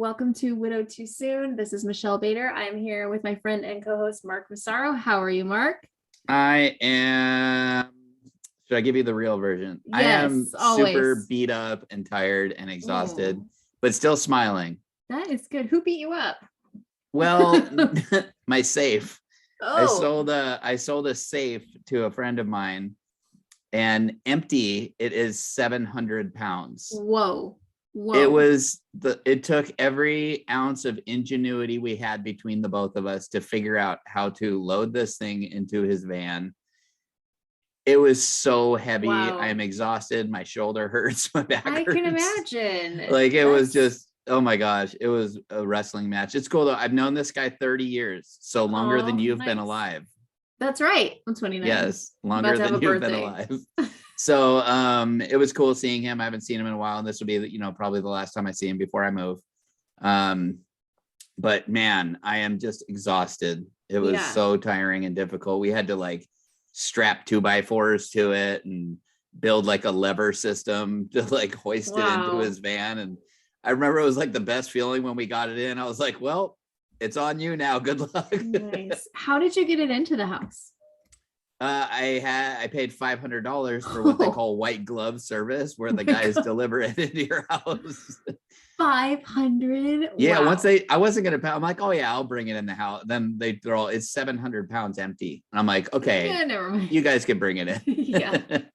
Welcome to Widow Too Soon. This is Michelle Bader. I'm here with my friend and co-host Mark Massaro. How are you, Mark? I am. Should I give you the real version? I am Yes, super always. beat up and tired and exhausted, Oh, but still smiling. that is good. Who beat you up? Well, my safe. Oh, I sold a safe to a friend of mine, and empty it is 700 pounds. whoa, whoa. It took every ounce of ingenuity we had between the both of us to figure out how to load this thing into his van. It was so heavy. I am Wow. exhausted. My shoulder hurts. My back I can hurts. imagine. Like it was That's, just, oh my gosh, it was a wrestling match. It's cool though. I've known this guy 30 years, so longer than oh, you've been nice. alive. That's right. I'm 29. Yes, About longer to have than a you've been birthday. alive. So it was cool seeing him. I haven't seen him in a while, and this will be, probably the last time I see him before I move. Um, but man, I am just exhausted. It was Yeah. so tiring and difficult. We had to like strap 2x4s to it and build like a lever system to like hoist it into Wow. his van. And I remember it was like the best feeling when we got it in. I was like, well, it's on you now. Good luck. Nice. How did you get it into the house? I paid $500 for what they Oh, call white glove service, where oh the my guys God. deliver it into your house. 500. Yeah, Wow. I wasn't gonna pay. I'm like, oh yeah, I'll bring it in the house. Then they throw it's 700 pounds empty. And I'm like, okay, Yeah, never mind. you guys can bring it Yeah. in.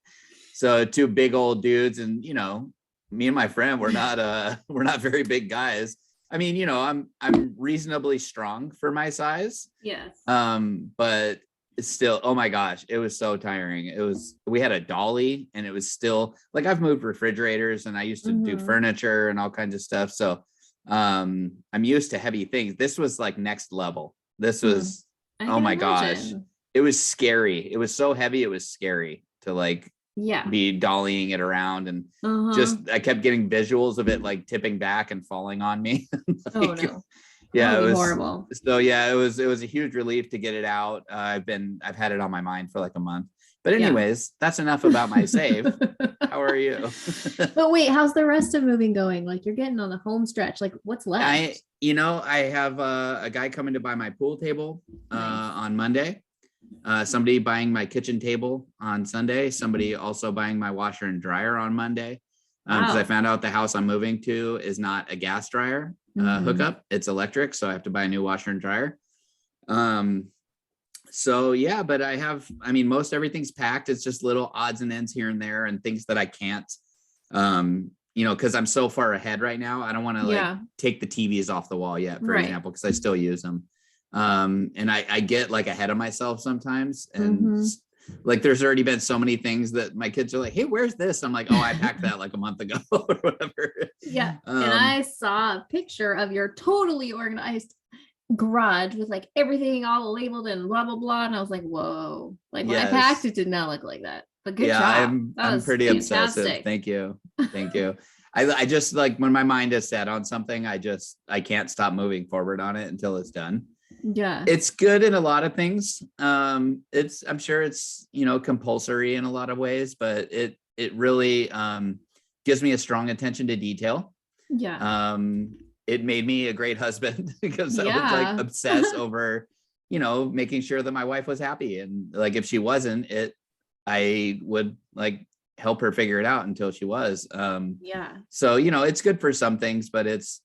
So two big old dudes, and me and my friend, we're not very big guys. I mean, I'm reasonably strong for my size. Yes. But it's still, oh my gosh, it was so tiring. We had a dolly, and it was still like, I've moved refrigerators and I used to do Hmm. furniture and all kinds of stuff. So I'm used to heavy things. This was like next level. This was, I oh can my gosh, imagine. it was scary. It was so heavy, it was scary to like Yeah. be dollying it around, and Uh-huh. just I kept getting visuals of it like tipping back and falling on me. Oh Like, no. That yeah, would it be was. horrible. So yeah, it was a huge relief to get it out. I've had it on my mind for like a month. But Yeah. anyways, that's enough about my save. How are you? But wait, how's the rest of moving going? Like you're getting on the home stretch. Like what's I left? I have a guy coming to buy my pool table Nice. on Monday. Somebody buying my kitchen table on Sunday. Somebody also buying my washer and dryer on Monday. Because I Wow. found out the house I'm moving to is not a gas dryer Hmm. hookup; it's electric, so I have to buy a new washer and dryer. Um, so yeah, but I mean, most everything's packed. It's just little odds and ends here and there, and things that I can't, because I'm so far ahead right now. I don't want to like Yeah. take the TVs off the wall yet, for Right. example, because I still use them. And I get like ahead of myself sometimes, and Hmm. like there's already been so many things that my kids are like, hey, where's this? I'm like, oh, I packed that like a month ago or whatever. Yeah. And um I saw a picture of your totally organized garage with like everything all labeled and blah blah blah. And I was like, whoa. Like when I packed, yes. it did not look like that. But good Yeah, job. That I'm was pretty obsessive. fantastic. Thank you. Thank you. I just like, when my mind is set on something, I can't stop moving forward on it until it's done. Yeah. It's good in a lot of things. I'm sure it's, compulsory in a lot of ways, but it really gives me a strong attention to detail. Yeah. It made me a great husband because I would like Yeah. obsess over, making sure that my wife was happy, and like if she wasn't, I would like help her figure it out until she was. Yeah. So it's good for some things, but it's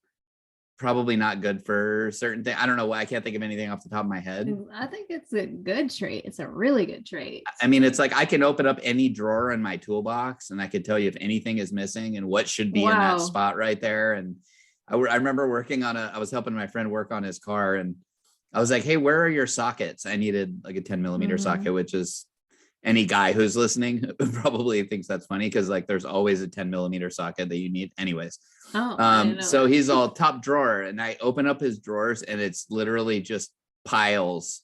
probably not good for certain things. I don't know why, I can't think of anything off the top of my head. I think it's a good trait. It's a really good trait. I mean, it's like I can open up any drawer in my toolbox and I could tell you if anything is missing and what should be in that Wow. spot right there. And I remember I was helping my friend work on his car, and I was like, hey, where are your sockets? I needed like a 10 millimeter Hmm. socket, which is, any guy who's listening probably thinks that's funny because like there's always a 10 millimeter socket that you need. Anyways, Oh, I didn't know so that. he's all top drawer, and I open up his drawers, and it's literally just piles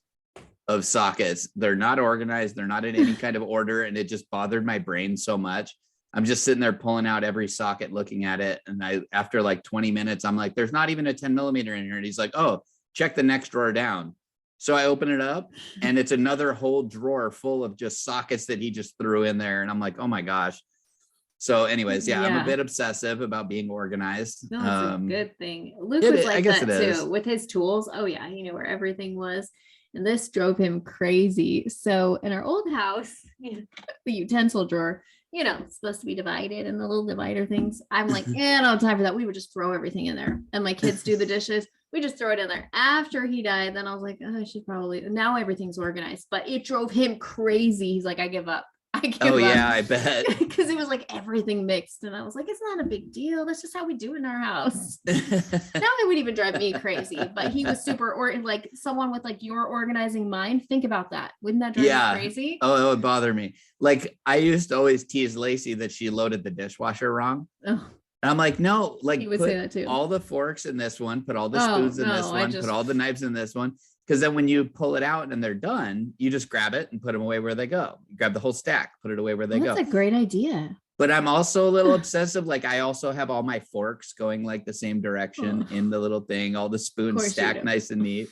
of sockets. They're not organized. They're not in any kind of order. And it just bothered my brain so much. I'm just sitting there pulling out every socket, looking at it. And after like 20 minutes, I'm like, there's not even a 10 millimeter in here. And he's like, oh, check the next drawer down. So I open it up, and it's another whole drawer full of just sockets that he just threw in there. And I'm like, oh my gosh. So anyways, yeah, I'm a Yeah. bit obsessive about being organized. No, it's a good thing. Luke it was is- I like guess that it is. too with his tools. Oh yeah, he knew where everything was. And this drove him crazy. So in our old house, the utensil drawer, it's supposed to be divided and the little divider things. I'm like, I don't have time for that. We would just throw everything in there. And my kids do the dishes. We just throw it in there. After he died, then I was like, I should probably, now everything's organized. But it drove him crazy. He's like, I give up. I give Oh up. yeah, I bet. Because it was like everything mixed. And I was like, it's not a big deal. That's just how we do in our house. Now it would even drive me crazy, but he was super like someone with like your organizing mind. Think about that. Wouldn't that drive Yeah. you crazy? Oh, it would bother me. Like I used to always tease Lacey that she loaded the dishwasher wrong. Oh, And I'm like, no, like he would put say that too. all the forks in this one, put all the Oh, spoons in this no, I one, just- put all the knives in this one. Because then when you pull it out and they're done, you just grab it and put them away where they go. You grab the whole stack, put it away where they Well, go. that's a great idea. But I'm also a little obsessive. Like I also have all my forks going like the same direction Oh. in the little thing, all the spoons course you stacked do. nice and neat.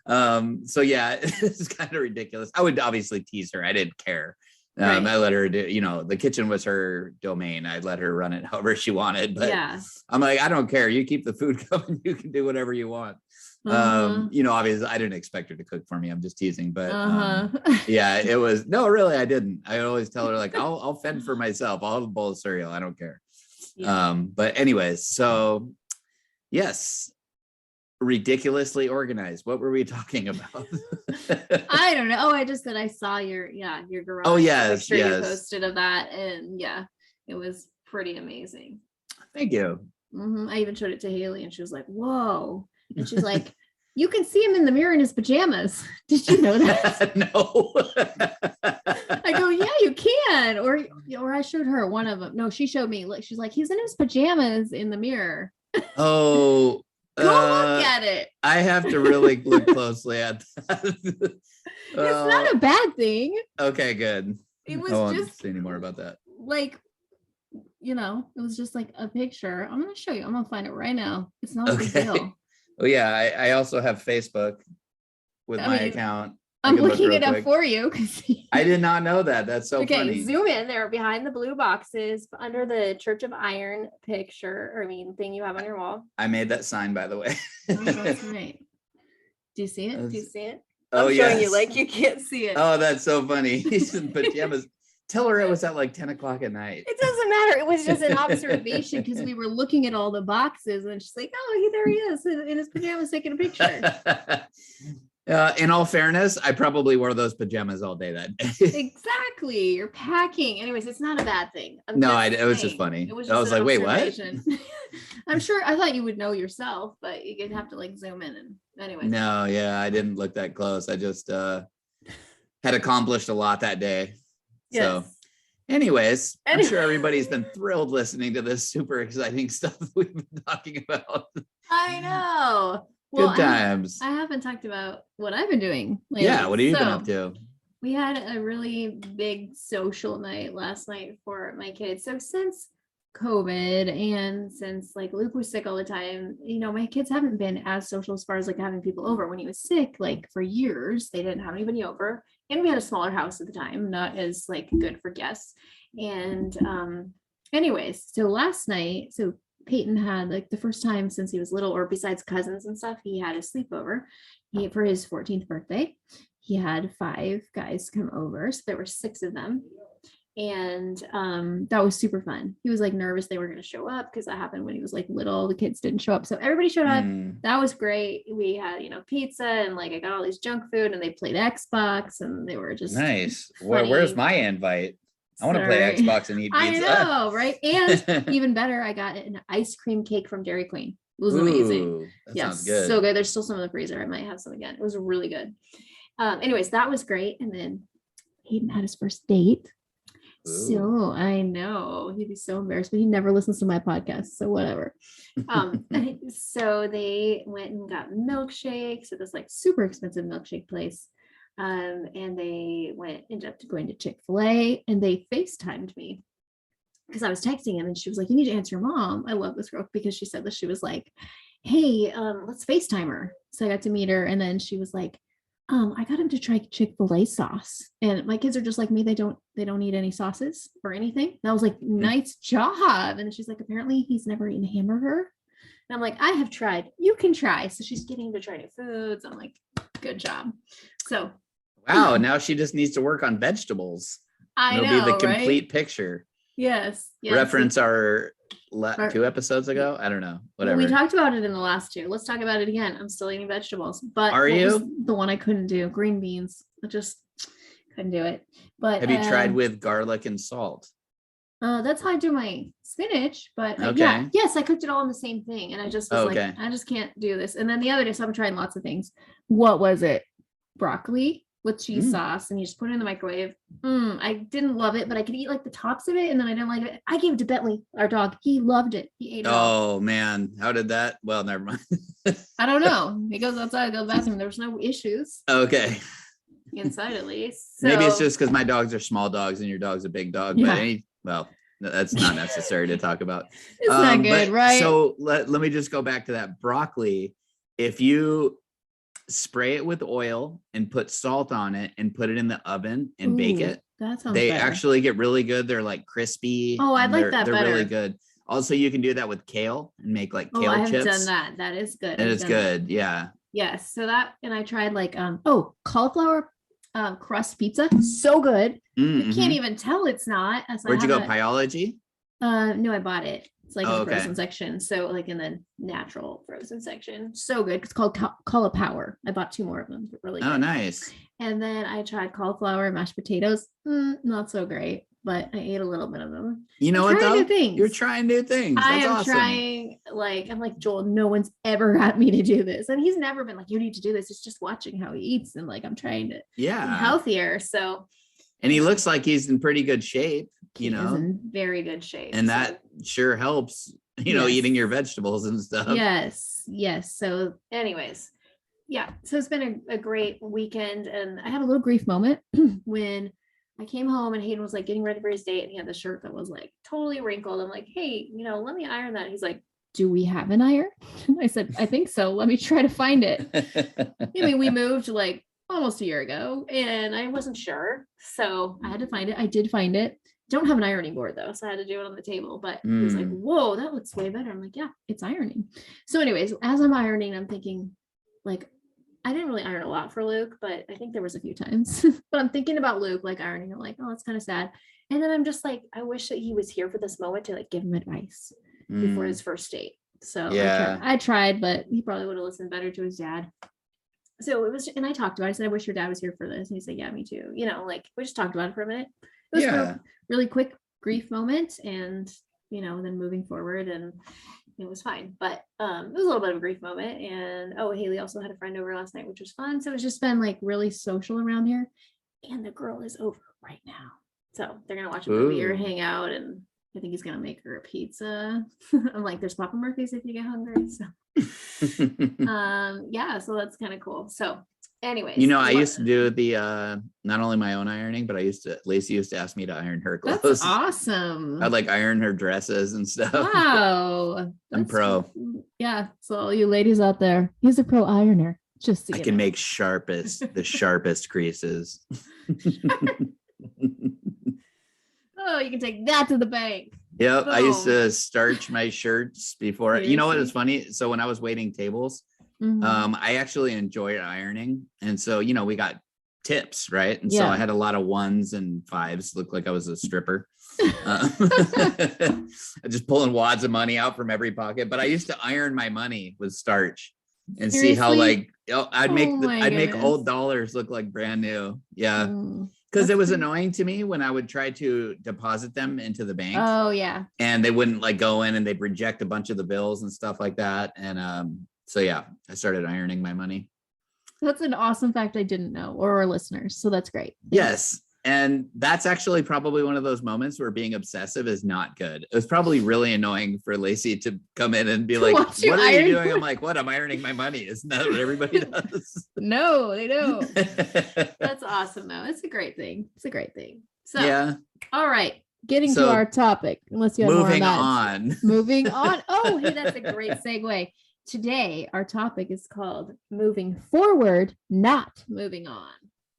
So yeah, it's kind of ridiculous. I would obviously tease her. I didn't care. Right. I let her do, the kitchen was her domain. I let her run it however she wanted. But Yeah. I'm like, I don't care. You keep the food coming. You can do whatever you want. Uh-huh. Obviously I didn't expect her to cook for me. I'm just teasing, but Uh-huh. yeah, it was no, really, I didn't. I always tell her like, I'll fend for myself. I'll have a bowl of cereal. I don't care. Yeah. But anyways, so yes, ridiculously organized. What were we talking about? I don't know. Oh, I just said I saw your garage. Oh, yes, picture you yes. posted of that, and yeah, it was pretty amazing. Thank you. I even showed it to Haley, and she was like, "Whoa!" And she's like, "You can see him in the mirror in his pajamas. Did you know that?" No. I go, "Yeah, you can." Or I showed her one of them. No, she showed me. Like, she's like, "He's in his pajamas in the mirror." Oh, Go look at it. I have to really look closely at that. It's not a bad thing. Okay, good. It was I won't just say any more about that. like, it was just like a picture. I'm gonna show you. I'm gonna find it right now. It's not a big Okay. deal. Oh yeah, I also have Facebook with I my mean, account. I I'm can look looking real it up quick. for you because I did not know that. That's so okay, funny. zoom in there behind the blue boxes under the Church of Iron thing you have on your wall. I made that sign, by the way. Oh, that's right. Do you see it? Do you see it? Oh, I'm showing yes. you like you can't see it. Oh, that's so funny. He's in pajamas. Tell her it was at like 10 o'clock at night. It doesn't matter. It was just an observation because we were looking at all the boxes and she's like, "Oh, there he is in his pajamas taking a picture." In all fairness, I probably wore those pajamas all day that day. Exactly. You're packing. Anyways, it's not a bad thing. I'm No, just it was just saying. funny. It was I was just an like, wait, what? observation. I'm sure I thought you would know yourself, but you'd have to like zoom in and anyway. No, yeah, I didn't look that close. I just had accomplished a lot that day. So anyways, I'm Anyway. sure everybody's been thrilled listening to this super exciting stuff that we've been talking about. I know. Well, Good times. I haven't talked about what I've been doing lately. Yeah, what have you been So, up to? We had a really big social night last night for my kids. So since COVID and since like Luke was sick all the time, my kids haven't been as social as far as like having people over. When he was sick, like for years, they didn't have anybody over. And we had a smaller house at the time, not as like good for guests. And anyways, so last night, so Peyton had like the first time since he was little, or besides cousins and stuff, he had a sleepover for his 14th birthday. He had 5 guys come over. So there were 6 of them. And that was super fun. He was like nervous they were going to show up because that happened when he was like little. The kids didn't show up. So everybody showed up. That was great. We had, pizza and like I got all these junk food and they played Xbox and they were just Nice. funny. Where's my invite? I want to play Sorry. Xbox and eat I pizza. know, right? And even better, I got an ice cream cake from Dairy Queen. It was amazing. Ooh, that Yes, sounds good. so good. There's still some in the freezer. I might have some again. It was really good. Anyways, that was great. And then Hayden had his first date. Ooh. So I know he'd be so embarrassed, but he never listens to my podcast. So whatever. So they went and got milkshakes at this like super expensive milkshake place. And they ended up going to Chick-fil-A and they FaceTimed me because I was texting him and she was like, "You need to answer your mom." I love this girl because she said that she was like, "Hey, let's FaceTime her." So I got to meet her and then she was like, I got him to try Chick-fil-A sauce. And my kids are just like me. They don't need any sauces or anything. And I was like, nice job. And she's like, apparently he's never eaten a hamburger. And I'm like, I have tried. You can try. So she's getting him to try new foods. I'm like, good job. So Wow, now she just needs to work on vegetables. I It'll know, be the complete right? picture. Yes. Reference our Our- 2 episodes ago. I don't know. Well, Whatever. we talked about it in the last two. Let's talk about it again. I'm still eating vegetables, but Are what was you? the one I couldn't do? Green beans. I just couldn't do it. But Have you tried with garlic and salt? that's how I do my spinach. But yeah, Okay. yes, I cooked it all in the same thing, and I just was Okay. like, I just can't do this. And then the other day, so I'm trying lots of things. What was it? Broccoli with cheese sauce, and you just put it in the microwave. I didn't love it, but I could eat like the tops of it, and then I didn't like it. I gave it to Bentley, our dog. He loved it. He ate it all. Oh man, how did that? Well, never mind. I don't know. He goes outside, go to the bathroom. There was no issues Okay. inside, at least. Maybe it's So, just because my dogs are small dogs and your dog's a big dog. Yeah. But well, that's not necessary to talk about. it's not good, But right? So let me just go back to that broccoli. If you spray it with oil and put salt on it and put it in the oven and bake Ooh, it, that sounds they better. actually get really good. They're like crispy. Oh, I'd and like that They're really better. good. Also, you can do that with kale and make like Oh, kale I haven't chips. done that. That is good. And I've it's done that. good. Yeah. Yes. So that, and I tried like cauliflower crust pizza. So good. You Mhm. can't even tell it's not. So I Where'd you go? have Pyology? no, I bought it. It's like in Oh, the okay. frozen section. So like in the natural frozen section. So good. It's called cauliflower. I bought 2 more of them. They're really Oh, good. nice. And then I tried cauliflower and mashed potatoes. Not so great, but I ate a little bit of them. You know I'm what trying though? new things. You're trying new things. I That's am awesome. trying, like, I'm like, Joel, no one's ever got me to do this. And he's never been like, you need to do this. It's just watching how he eats. And like, I'm trying to be Yeah. healthier. So And he looks like he's in pretty good shape, he you is know, in very good shape. and so- that sure helps, you know, Yes. eating your vegetables and stuff. Yes. So, anyways, yeah. So it's been a great weekend, and I had a little grief moment when I came home and Hayden was like getting ready for his date, and he had the shirt that was like totally wrinkled. I'm like, hey, let me iron that. He's like, do we have an iron? I said, I think so. Let me try to find it. I mean, we moved like almost a year ago, and I wasn't sure, so I had to find it. I did find it. Don't have an ironing board though, so I had to do it on the table. But he was like, "Whoa, that looks way better." I'm like, "Yeah, it's ironing." So, anyways, as I'm ironing, I'm thinking, like, I didn't really iron a lot for Luke, but I think there was a few times. But I'm thinking about Luke, like ironing. I'm like, "Oh, that's kind of sad." And then I'm just like, I wish that he was here for this moment to like give him advice before Mm. his first date. So Yeah. I tried, but he probably would have listened better to his dad. So it was, and I talked about it. I said, I wish your dad was here for this. And he said, yeah, me too. Like we just talked about it for a minute. It was Yeah. a really quick grief moment, and then moving forward, and it was fine. But it was a little bit of a grief moment. And Haley also had a friend over last night, which was fun. So it's just been like really social around here. And the girl is over right now. So they're gonna watch a movie or Ooh. hang out, and I think he's gonna make her a pizza. I'm like, there's Papa Murphy's if you get hungry. So yeah, so that's kind of cool. So anyways, You know, I used to do the not only my own ironing, but Lacey used to ask me to iron her clothes. that's awesome. I'd like iron her dresses and stuff. Wow. I'm That's pro. cool. Yeah. So all you ladies out there, he's a pro ironer. Just so I you can know. make the sharpest creases. Oh, you can take that to the bank. Yep, I used Oh. to starch my shirts before. You know what is Seriously? funny? So when I was waiting tables, Mhm. I actually enjoyed ironing, and so we got tips, right? And so Yeah. I had a lot of 1s and 5s. Looked like I was a stripper. Just pulling wads of money out from every pocket. But I used to iron my money with starch and see how Seriously? I'd make Oh my I'd make goodness. old dollars look like brand new. Yeah. Mm. Because it That's was pretty- annoying to me when I would try to deposit them into the bank Oh yeah. and they wouldn't like go in, and they'd reject a bunch of the bills and stuff like that. And so yeah, I started ironing my money. That's an awesome fact I didn't know, or our listeners. So that's great. Yes. And that's actually probably one of those moments where being obsessive is not good. It was probably really annoying for Lacey to come in and be like, watch you what are you iron doing? your- I'm like, what? I'm ironing my money. Isn't that what everybody does? No, they don't. That's awesome though. It's a great thing. It's a great thing. So Yeah. all right. Getting So, to our topic, unless you have Moving more on on. that. Moving on. Oh, hey, that's a great segue. today our topic is called moving forward, not moving on.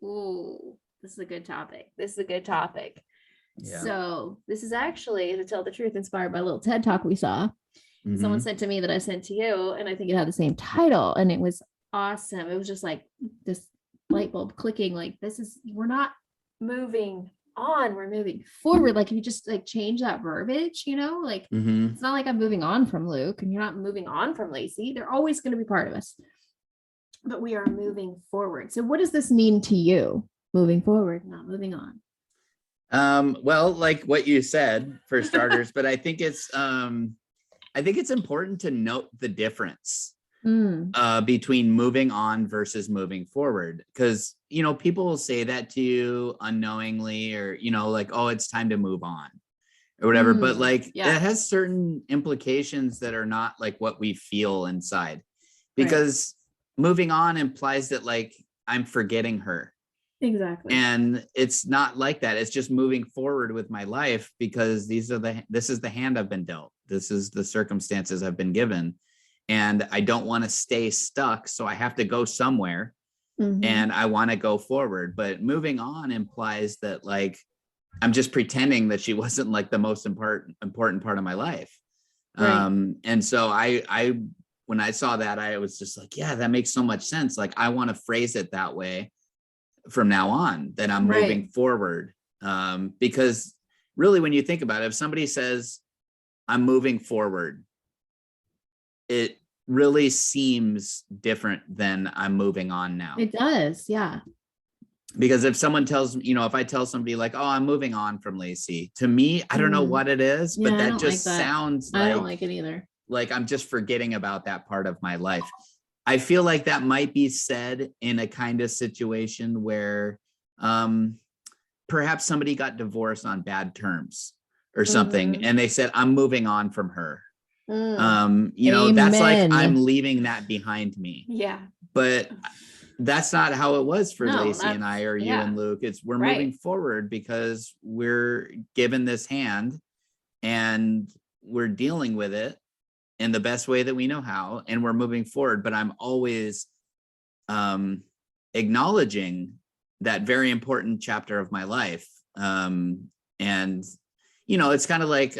Ooh, this is a good topic. This is a good topic. Yeah. So this is actually, to tell the truth, inspired by a little TED talk we saw. Someone Mhm. sent to me that I sent to you, and I think it had the same title, and it was awesome. It was just like this light bulb clicking, like we're not moving on, we're moving forward. Like if you just like change that verbiage, like Mhm. it's not like I'm moving on from Luke and you're not moving on from Lacey. They're always going to be part of us, but we are moving forward. So what does this mean to you? Moving forward, not moving on. Well, like what you said for starters, but I think it's important to note the difference between moving on versus moving forward. Because, people will say that to you unknowingly, or, like, oh, it's time to move on or whatever. But like, yeah. it has certain implications that are not like what we feel inside, Right. because moving on implies that like I'm forgetting her. Exactly. And it's not like that. It's just moving forward with my life, because this is the hand I've been dealt. This is the circumstances I've been given. And I don't want to stay stuck. So I have to go somewhere, and I want to go forward. But moving on implies that like I'm just pretending that she wasn't like the most important part of my life. Right. And so I when I saw that, I was just like, yeah, that makes so much sense. Like I want to phrase it that way from now on, that I'm moving forward. Because really, when you think about it, if somebody says I'm moving forward, it really seems different than I'm moving on now. It does. Yeah. Because if someone tells me, if I tell somebody like, oh, I'm moving on from Lacey, to me, I don't know what it is, but that just sounds like, I don't like it either. Like I'm just forgetting about that part of my life. I feel like that might be said in a kind of situation where perhaps somebody got divorced on bad terms or something, and they said, I'm moving on from her. That's like, I'm leaving that behind me. Yeah. But that's not how it was for Lacey and I, or you and Luke. We're moving forward because we're given this hand and we're dealing with it in the best way that we know how, and we're moving forward. But I'm always acknowledging that very important chapter of my life. And it's kind of like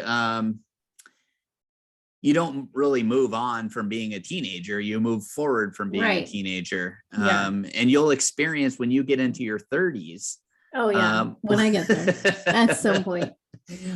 you don't really move on from being a teenager, you move forward from being a teenager. And you'll experience when you get into your 30s. Oh yeah, when I get there at some point.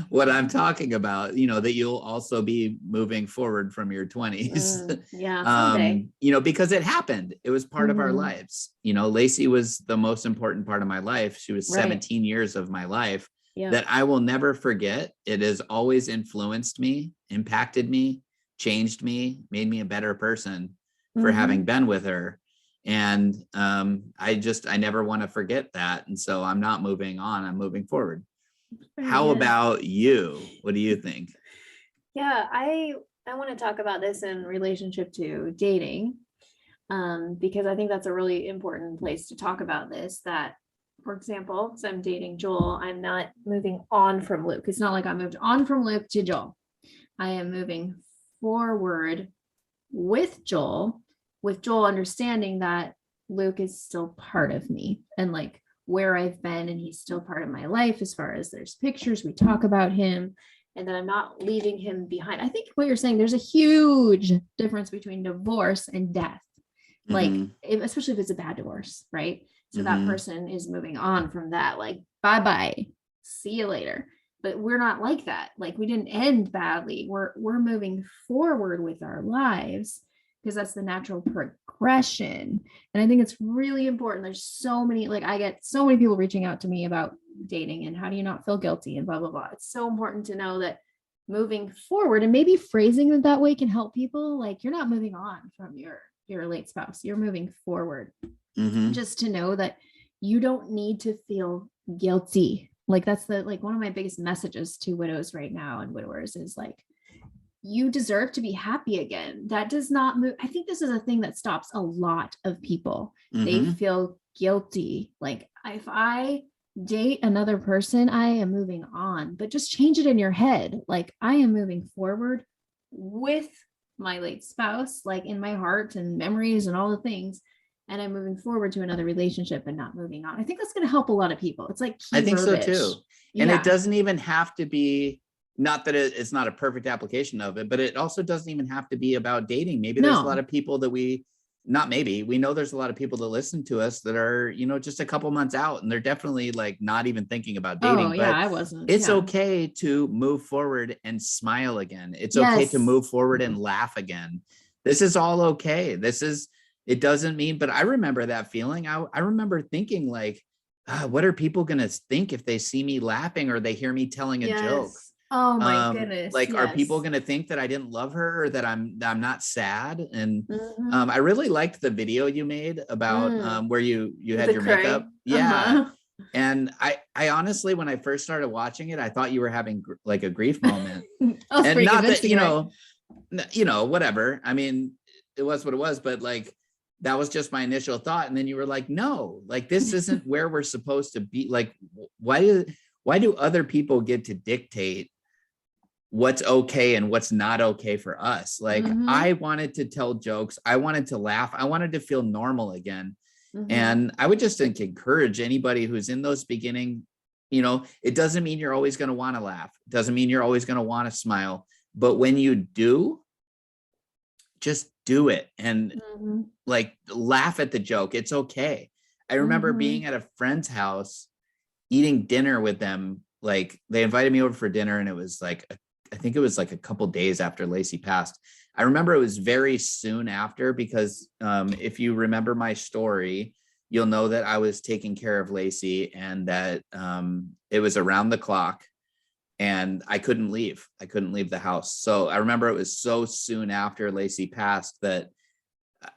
What I'm talking about, that you'll also be moving forward from your 20s. Someday. Because it happened. It was part of our lives. Lacey was the most important part of my life. She was 17 years of my life that I will never forget. It has always influenced me, impacted me, changed me, made me a better person for having been with her. And I never want to forget that. And so I'm not moving on, I'm moving forward. How about you? What do you think? Yeah, I want to talk about this in relationship to dating, because I think that's a really important place to talk about this. That, for example, so I'm dating Joel, I'm not moving on from Luke. It's not like I moved on from Luke to Joel. I am moving forward with Joel understanding that Luke is still part of me and like where I've been, and he's still part of my life as far as there's pictures, we talk about him, and that I'm not leaving him behind. I think what you're saying, there's a huge difference between divorce and death. Like, especially if it's a bad divorce, right? So that person is moving on from that, like, bye-bye, see you later. But we're not like that. Like, we didn't end badly. We're moving forward with our lives, because that's the natural progression. And I think it's really important. There's so many, like I get so many people reaching out to me about dating and how do you not feel guilty and blah, blah, blah. It's so important to know that moving forward, and maybe phrasing it that way can help people. Like, you're not moving on from your late spouse, you're moving forward. Just to know that you don't need to feel guilty. Like, that's one of my biggest messages to widows right now and widowers is like, you deserve to be happy again. That does not move. I think this is a thing that stops a lot of people. They feel guilty. Like, if I date another person, I am moving on, but just change it in your head. Like, I am moving forward with my late spouse, like in my heart and memories and all the things. And I'm moving forward to another relationship and not moving on. I think that's going to help a lot of people. It's like key I think so verbiage. too. And Yeah. it doesn't even have to be, not that it's not a perfect application of it, but it also doesn't even have to be about dating. Maybe there's a lot No. of people that we know there's a lot of people that listen to us that are, just a couple months out, and they're definitely like not even thinking about dating. Oh, yeah, But I wasn't. it's Yeah. okay to move forward and smile again. It's okay to Yes. move forward and laugh again. This is all okay. It doesn't mean, but I remember that feeling. I remember thinking like, what are people going to think if they see me laughing or they hear me telling a joke? Yes. Oh my goodness. Like, are people Yes. going to think that I didn't love her or that I'm not sad? And Mhm. I really liked the video you made about where you had The your cry. makeup. Yeah. Uh-huh. And I honestly, when I first started watching it, I thought you were having like a grief moment. I was And pretty not that, convincing, right? whatever. I mean, it was what it was, but like, that was just my initial thought. And then you were like, no, like, this isn't where we're supposed to be. Like, why do other people get to dictate what's okay and what's not okay for us? Like, I wanted to tell jokes. I wanted to laugh. I wanted to feel normal again. And I would just encourage anybody who's in those beginning, it doesn't mean you're always going to want to laugh. It doesn't mean you're always going to want to smile. But when you do, just do it and like laugh at the joke. It's okay. I remember being at a friend's house, eating dinner with them. Like, they invited me over for dinner, and it was like, I think it was like a couple days after Lacey passed. I remember it was very soon after, because if you remember my story, you'll know that I was taking care of Lacey, and that it was around the clock, and I couldn't leave. I couldn't leave the house. So I remember it was so soon after Lacey passed that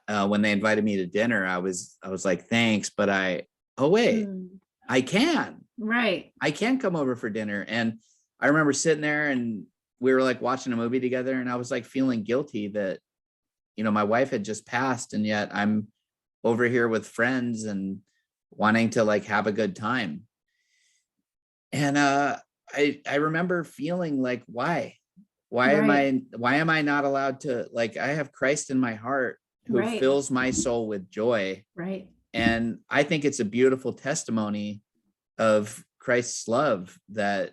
when they invited me to dinner, I was like, thanks, but I can. Right. I can come over for dinner. And I remember sitting there, and we were like watching a movie together, and I was like feeling guilty that, my wife had just passed, and yet I'm over here with friends and wanting to like have a good time. And I remember feeling like, why am I not allowed to, like, I have Christ in my heart who fills my soul with joy. Right. And I think it's a beautiful testimony of Christ's love that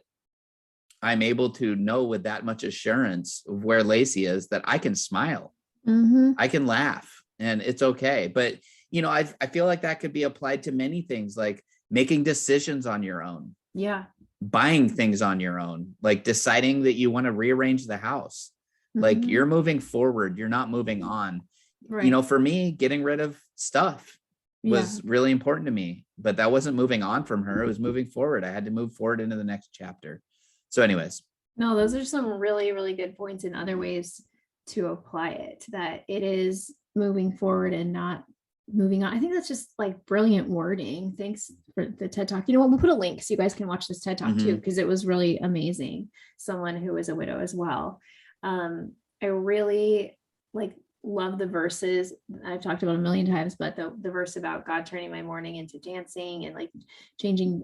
I'm able to know with that much assurance of where Lacey is, that I can smile, I can laugh, and it's okay. But, I feel like that could be applied to many things, like making decisions on your own. Yeah. Buying things on your own, like deciding that you want to rearrange the house. Like, you're moving forward, you're not moving on. Right. For me, getting rid of stuff was really important to me, but that wasn't moving on from her. It was moving forward. I had to move forward into the next chapter. So anyways. No, those are some really, really good points and other ways to apply it, that it is moving forward and not moving on. I think that's just like brilliant wording. Thanks for the TED Talk. You know what? We'll put a link so you guys can watch this TED Talk too, because it was really amazing. Someone who is a widow as well. I really love the verses I've talked about a million times, but the verse about God turning my mourning into dancing and like changing,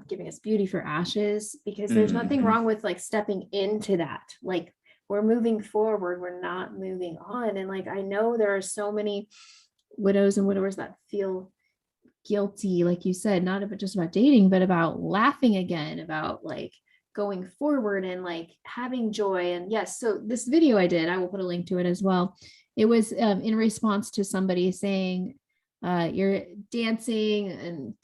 giving us beauty for ashes, because there's nothing wrong with like stepping into that. Like, we're moving forward, we're not moving on. And like, I know there are so many widows and widowers that feel guilty, like you said, not just about dating, but about laughing again, about like going forward and like having joy. And yes, so this video I did, I will put a link to it as well. It was in response to somebody saying, you're dancing and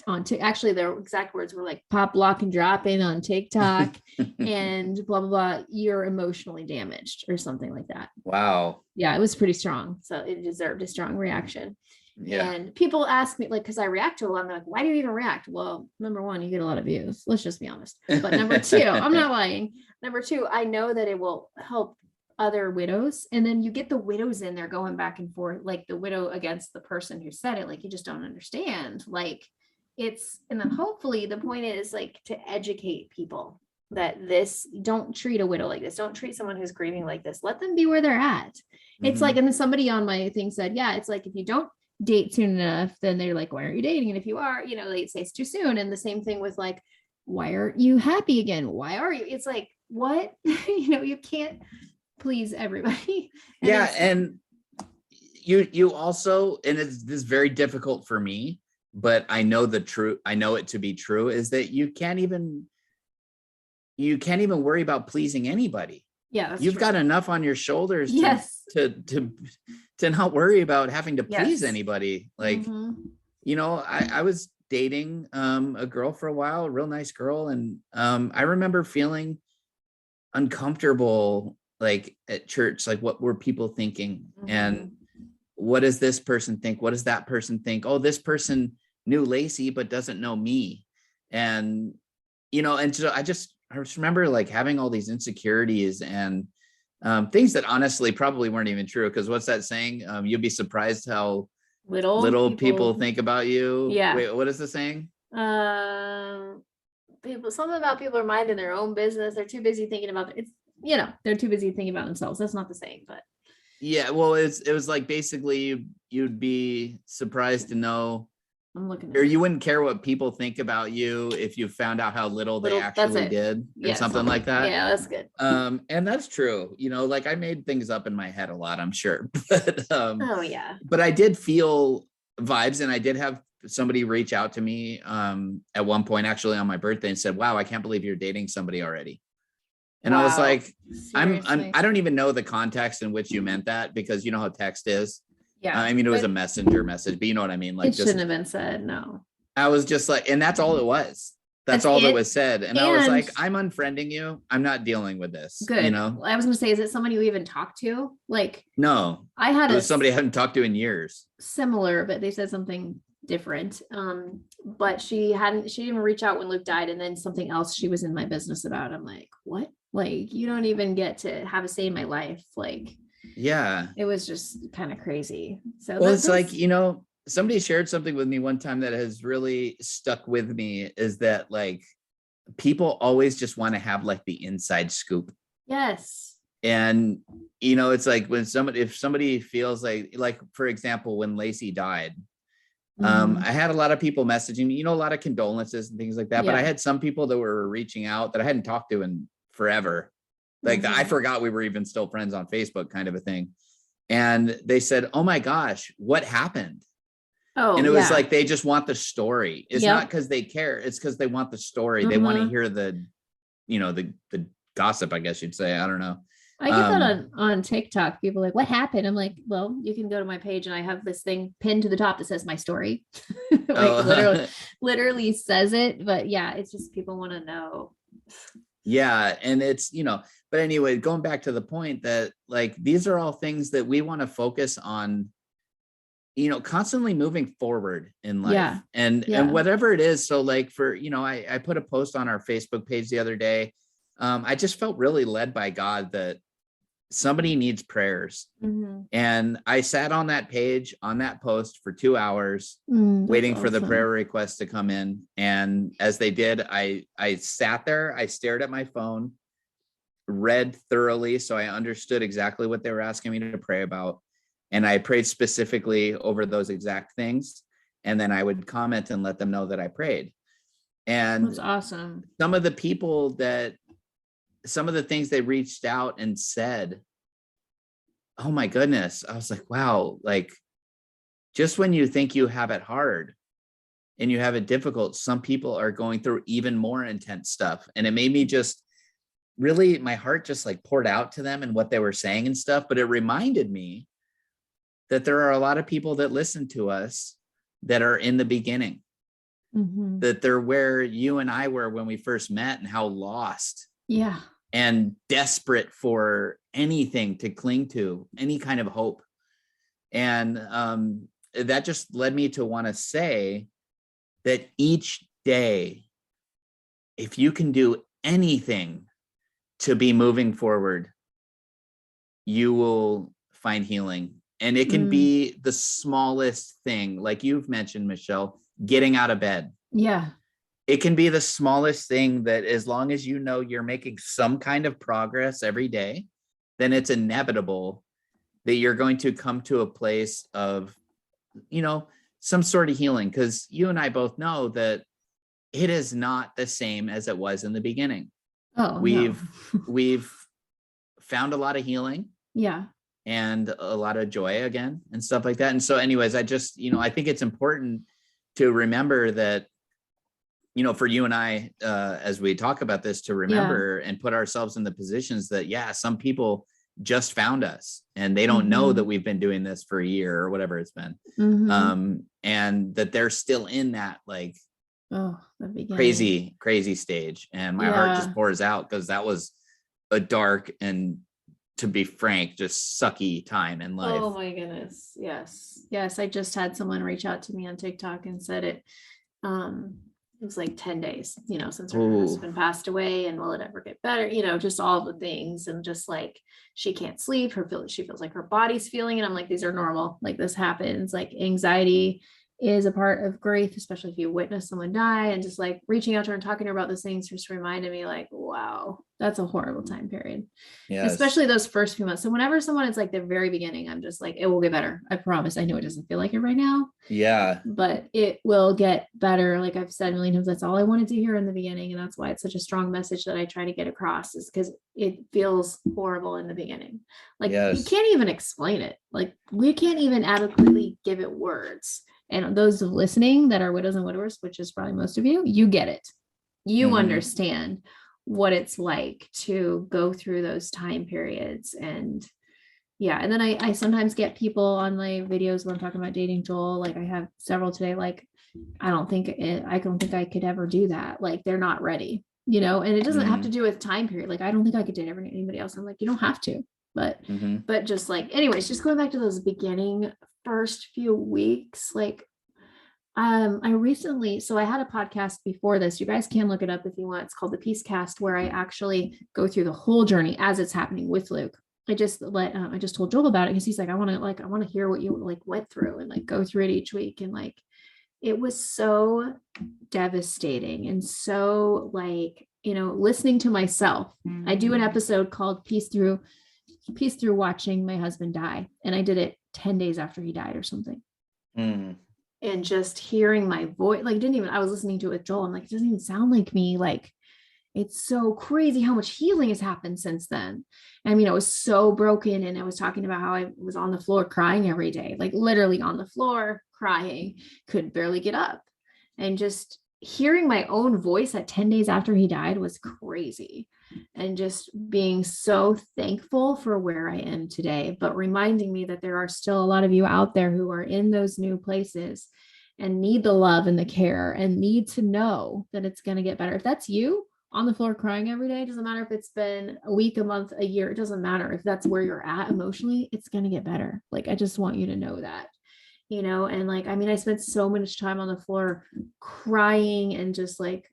actually their exact words were like pop, lock, and dropping on TikTok and blah, blah, blah. You're emotionally damaged or something like that. Wow. Yeah, it was pretty strong. So it deserved a strong reaction. Yeah. And people ask me, like, because I react to a lot, I'm like, why do you even react? Well, number one, you get a lot of views. Let's just be honest. But number two, I'm not lying. Number two, I know that it will help other widows. And then you get the widows in there going back and forth, like the widow against the person who said it. Like, you just don't understand. Like, and then hopefully the point is like to educate people that don't treat a widow like this. Don't treat someone who's grieving like this. Let them be where they're at. It's like, and then somebody on my thing said, yeah, it's like, if you don't date soon enough, then they're like, why aren't you dating? And if you are, they say it's too soon. And the same thing with like, why aren't you happy again? Why are you? It's like, what? You can't please everybody. And Yeah, it's- and you also, and it's this is very difficult for me, but I know the truth, I know it to be true, is that you can't even worry about pleasing anybody. yeah, that's You've true. got enough on your shoulders Yes. to not worry about having to please Yes. anybody. Like, Mhm. I was dating a girl for a while, a real nice girl, and I remember feeling uncomfortable, like at church, like what were people thinking, and Mhm. what does this person think, what does that person think, oh, this person knew Lacey but doesn't know me. And and so I just remember like having all these insecurities and things that honestly probably weren't even true, because what's that saying, you'll be surprised how little people think about you. Yeah. Wait, what is the saying? Um, people, something about people are minding their own business. They're too busy thinking about it's, they're too busy thinking about themselves. That's not the saying, but Yeah, well, it was like basically you'd be surprised to know, I'm looking or at you wouldn't care what people think about you if you found out how little they that's actually it. did, or Yes. something like that. Yeah, that's good. And that's true. Like I made things up in my head a lot, I'm sure. But Oh yeah. but I did feel vibes, and I did have somebody reach out to me at one point, actually on my birthday, and said, "Wow, I can't believe you're dating somebody already." And I was Wow. like, Seriously. I don't even know the context in which you meant that, because you know how text is. Yeah. I mean, it was but a messenger message, but you know what I mean? Like, it shouldn't have been said. No. I was just like, and that's all it was. That's That's all that it. was said. And I was And like, I'm unfriending you. I'm not dealing with this. good. I was gonna say, is it somebody you even talked to? Like, No, I had it a was somebody I hadn't talked to in years. similar, but they said something different. But she didn't reach out when Luke died, and then something else she was in my business about. I'm like, what? Like, you don't even get to have a say in my life. Like, Yeah. it was just kind of crazy. So Well, it's like, somebody shared something with me one time that has really stuck with me, is that like people always just want to have like the inside scoop. yes. And it's like when if somebody feels like for example, when Lacey died, Mhm. I had a lot of people messaging me, a lot of condolences and things like that. But I Yeah. had some people that were reaching out that I hadn't talked to in forever. Like I Mhm. forgot we were even still friends on Facebook, kind of a thing. And they said, "Oh my gosh, what happened?" Oh, And it was yeah. like they just want the story. It's Yep. not because they care, it's because they want the story. They want to Mhm. hear the gossip, I guess you'd say. I don't know. I get that on TikTok. People are like, what happened? I'm like, well, you can go to my page and I have this thing pinned to the top that says my story. Like Oh. literally says it. But yeah, it's just people want to know. Yeah, and it's but anyway, going back to the point that like these are all things that we want to focus on, constantly moving forward in life. Yeah. And Yeah. whatever it is. So like for I put a post on our Facebook page the other day. I just felt really led by God that somebody needs prayers. Mhm. And I sat on that page, on that post for 2 hours, That's waiting for the awesome. prayer requests to come in. And as they did, I sat there, I stared at my phone, read thoroughly, so I understood exactly what they were asking me to pray about. And I prayed specifically over those exact things. And then I would comment and let them know that I prayed. And That's awesome. some of the things they reached out and said, oh my goodness, I was like, wow, like just when you think you have it hard and you have it difficult, some people are going through even more intense stuff. And it made me just really, my heart just like poured out to them and what they were saying and stuff. But it reminded me that there are a lot of people that listen to us that are in the beginning, Mhm. that they're where you and I were when we first met, and how lost Yeah. and desperate for anything to cling to, any kind of hope. And that just led me to want to say that each day, if you can do anything to be moving forward, you will find healing. And it can be the smallest thing, like you've mentioned, Michelle, getting out of bed. Yeah. It can be the smallest thing that, as long as you know you're making some kind of progress every day, then it's inevitable that you're going to come to a place of, some sort of healing. Because you and I both know that it is not the same as it was in the beginning. Oh, We've found a lot of healing Yeah. and a lot of joy again and stuff like that. And so anyways, I just, I think it's important to remember that, for you and I, as we talk about this, to remember and put ourselves in the positions that, some people just found us and they don't know that we've been doing this for a year or whatever it's been. And that they're still in that like crazy stage. And my heart just pours out because that was a dark and, to be frank, just sucky time in life. Oh my goodness. Yes. I just had someone reach out to me on TikTok and said it was like 10 days, since her husband passed away, and will it ever get better? Just all the things, and just like she can't sleep, she feels like her body's feeling it. I'm like, these are normal. Like this happens. Like anxiety is a part of grief, especially if you witness someone die, and just like reaching out to her and talking to her about those things just reminded me like, wow, that's a horrible time period. Especially those first few months. So whenever someone is like the very beginning, I'm just like, it will get better. I promise. I know it doesn't feel like it right now. Yeah. But it will get better. Like I've said a million times, that's all I wanted to hear in the beginning. And that's why it's such a strong message that I try to get across, is because it feels horrible in the beginning. Like you can't even explain it. Like we can't even adequately give it words. And those listening that are widows and widowers, which is probably most of you, you get it. You understand what it's like to go through those time periods. And and then I sometimes get people on my videos when I'm talking about dating Joel. Like I have several today, like, I don't think I could ever do that. Like they're not ready, and it doesn't have to do with time period. Like, I don't think I could date anybody else. I'm like, you don't have to, but just like, anyways, just going back to those beginning first few weeks, like, I had a podcast before this. You guys can look it up if you want. It's called the Peace Cast, where I actually go through the whole journey as it's happening with Luke. I just told Joel about it because he's like, I want to hear what you like went through and like go through it each week. And like, it was so devastating. And so like, listening to myself, I do an episode called Peace Through Watching My Husband Die. And I did it 10 days after he died or something. And just hearing my voice, like I was listening to it with Joel. I'm like, it doesn't even sound like me. Like, it's so crazy how much healing has happened since then. I mean, I was so broken, and I was talking about how I was on the floor crying every day, like literally on the floor crying, could barely get up. And just hearing my own voice at 10 days after he died was crazy. And just being so thankful for where I am today, but reminding me that there are still a lot of you out there who are in those new places and need the love and the care and need to know that it's going to get better. If that's you on the floor crying every day, it doesn't matter if it's been a week, a month, a year, it doesn't matter. If that's where you're at emotionally, it's going to get better. Like, I just want you to know that, and like, I mean, I spent so much time on the floor crying and just like,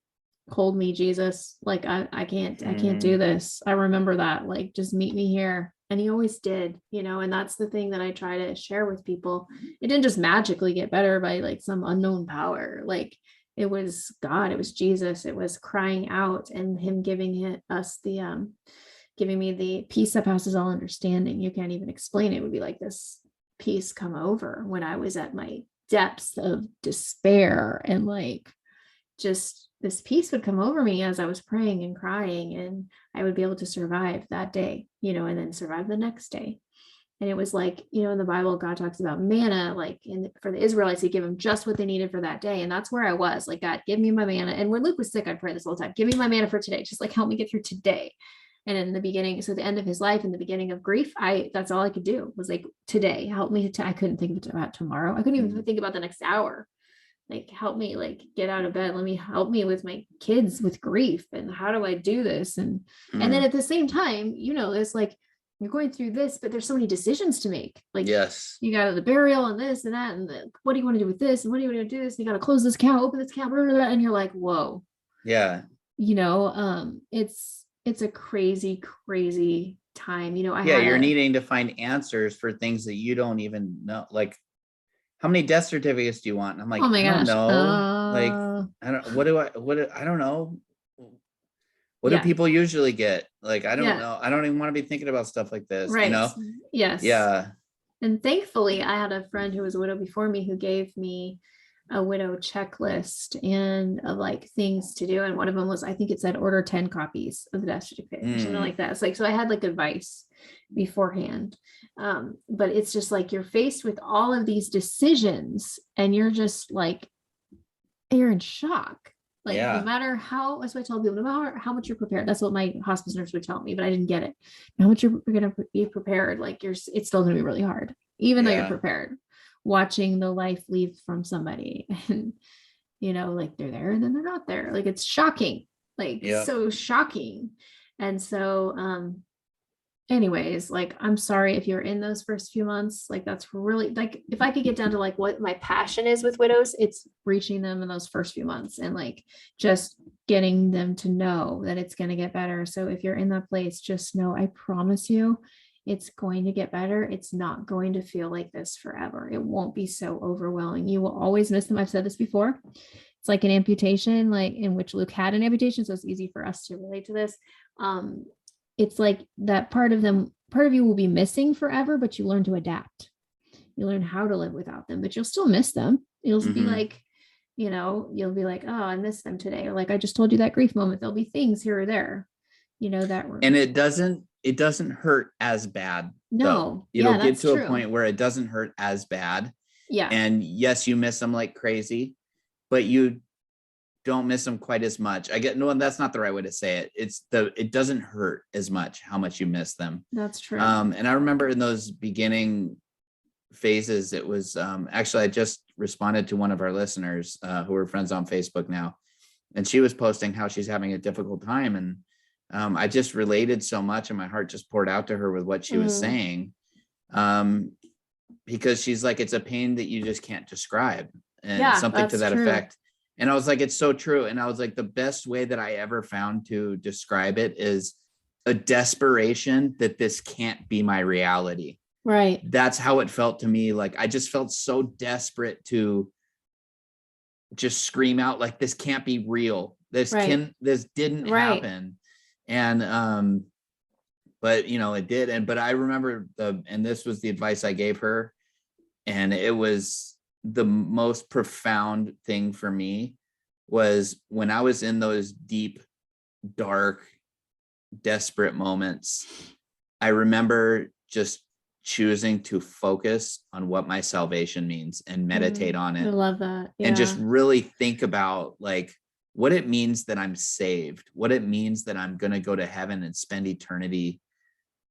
hold me, Jesus. Like, I can't do this. I remember that, like, just meet me here. And he always did, and that's the thing that I try to share with people. It didn't just magically get better by like some unknown power. Like, it was God, it was Jesus, it was crying out and him giving me the peace that passes all understanding. You can't even explain it. It would be like this peace come over when I was at my depths of despair, and like, just this peace would come over me as I was praying and crying, and I would be able to survive that day, and then survive the next day. And it was like, in the Bible, God talks about manna, like for the Israelites, he'd give them just what they needed for that day. And that's where I was like, God, give me my manna. And when Luke was sick, I'd pray this whole time, give me my manna for today. Just like, help me get through today. And in the beginning, so the end of his life and the beginning of grief, that's all I could do was like, today, help me. I couldn't think about tomorrow. I couldn't even think about the next hour. Like, help me, like, get out of bed. Help me with my kids with grief. And how do I do this? And then at the same time, it's like, you're going through this, but there's so many decisions to make. Like, yes, you got the burial and this and that, and what do you want to do with this? And what do you want to do this? And you got to close this account, open this account, blah, blah, blah, and you're like, whoa. Yeah. It's a crazy, crazy time. You're needing to find answers for things that you don't even know. Like, how many death certificates do you want? And I'm like, oh my gosh, I don't know. What do people usually get? Like, I don't know. I don't even want to be thinking about stuff like this, right? Yes. Yeah. And thankfully, I had a friend who was a widow before me who gave me a widow checklist and of like things to do. And one of them was, I think it said order 10 copies of the death certificate or something like that. It's like, so I had like advice beforehand. But it's just like you're faced with all of these decisions and you're just like, you're in shock. Like Yeah. no matter how, that's what I tell people, no matter how much you're prepared, that's what my hospice nurse would tell me, but I didn't get it. How much you're gonna be prepared, like it's still gonna be really hard, even though you're Yeah. prepared. Watching the life leave from somebody, and like they're there and then they're not there. Like it's shocking, like Yeah. so shocking. And so anyways, like I'm sorry if you're in those first few months, like that's really like if I could get down to like what my passion is with widows, it's reaching them in those first few months and like just getting them to know that it's going to get better. So if you're in that place, just know, I promise you it's going to get better. It's not going to feel like this forever. It won't be so overwhelming. You will always miss them. I've said this before. It's like an amputation, like in which Luke had an amputation, so it's easy for us to relate to this. It's like that part of you will be missing forever, but you learn to adapt. You learn how to live without them, but you'll still miss them. It'll be like, you'll be like, oh, I miss them today. Or like I just told you that grief moment. There'll be things here or there, that were. And it doesn't hurt as bad. No. It'll get to a point where it doesn't hurt as bad. Yeah. And yes, you miss them like crazy, but you don't miss them quite as much. That's not the right way to say it. It doesn't hurt as much how much you miss them. That's true. And I remember in those beginning phases, it was actually I just responded to one of our listeners who are friends on Facebook now, and she was posting how she's having a difficult time, and I just related so much, and my heart just poured out to her with what she was saying, because she's like, it's a pain that you just can't describe, and something to that effect. And I was like, it's so true. And I was like, the best way that I ever found to describe it is a desperation that this can't be my reality. Right. That's how it felt to me. Like, I just felt so desperate to just scream out, like, this can't be real. This didn't happen. And, but it did. But I remember and this was the advice I gave her. And it was the most profound thing for me was when I was in those deep, dark, desperate moments, I remember just choosing to focus on what my salvation means and meditate on it. I love that. Yeah. And just really think about like what it means that I'm saved, what it means that I'm going to go to heaven and spend eternity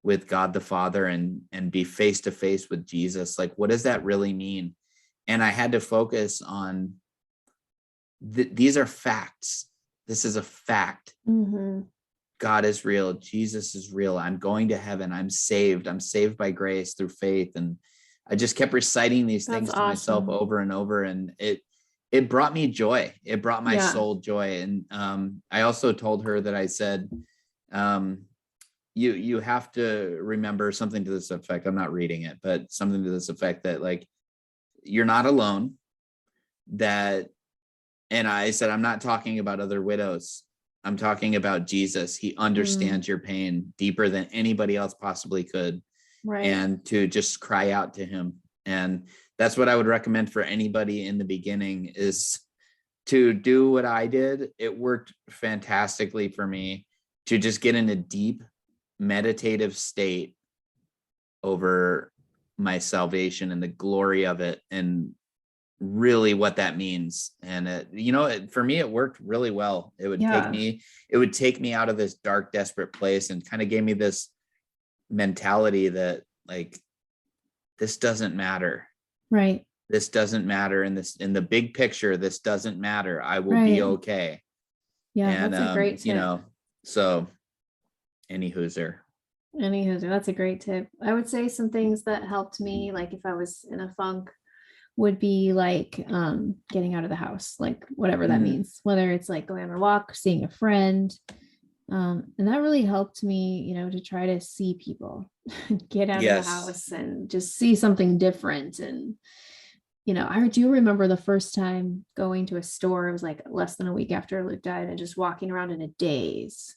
with God the Father and be face to face with Jesus. Like, what does that really mean? And I had to focus on these are facts. This is a fact. Mm-hmm. God is real. Jesus is real. I'm going to heaven. I'm saved. I'm saved by grace through faith. And I just kept reciting these things to myself over and over. And it brought me joy. It brought my soul joy. And I also told her that I said, you have to remember something to this effect. I'm not reading it, but something to this effect that like, you're not alone. And I said, I'm not talking about other widows. I'm talking about Jesus. He understands your pain deeper than anybody else possibly could. Right. And to just cry out to him. And that's what I would recommend for anybody in the beginning is to do what I did. It worked fantastically for me to just get in a deep meditative state over my salvation and the glory of it and really what that means. And for me, it worked really well. It would take me out of this dark, desperate place and kind of gave me this mentality that like, this doesn't matter. Right. This doesn't matter in the big picture. This doesn't matter. I will be okay. Yeah. And, that's a great tip. So any hooser, that's a great tip. I would say some things that helped me, like if I was in a funk, would be like getting out of the house, like whatever that means, whether it's like going on a walk, seeing a friend. And that really helped me, to try to see people, get out of the house and just see something different. And, I do remember the first time going to a store, it was like less than a week after Luke died, and just walking around in a daze.